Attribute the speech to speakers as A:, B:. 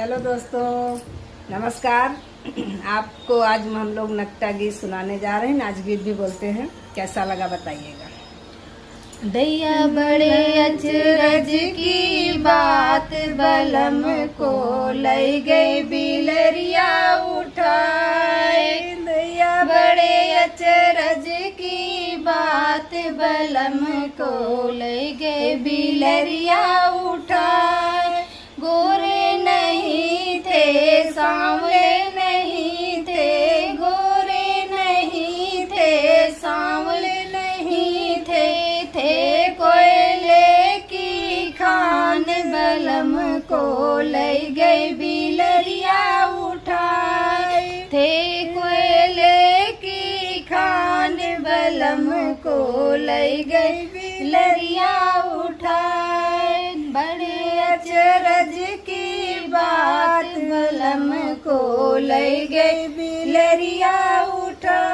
A: Hello दोस्तों, नमस्कार। आपको आज हम लोग नकटा गीत सुनाने जा रहे हैं। नाच गीत भी बोलते हैं। कैसा लगा बताइएगा।
B: दैया बड़े अचरज की बात बलम को लई गई बिलरिया उठाए। दैया बड़े अचरज की बात बलम को लई गई बिलरिया उठाए। गोरे नहीं थे सांवले नहीं थे, गोरे नहीं थे सांवले नहीं थे, थे कोयले की खान बलम को लई गई बिलरिया उठाए। थे कोयले की खान बलम को लई गई बिलरिया उठाए। बड़े अचरज की बात बलम को लई गई बिलरिया उठाए।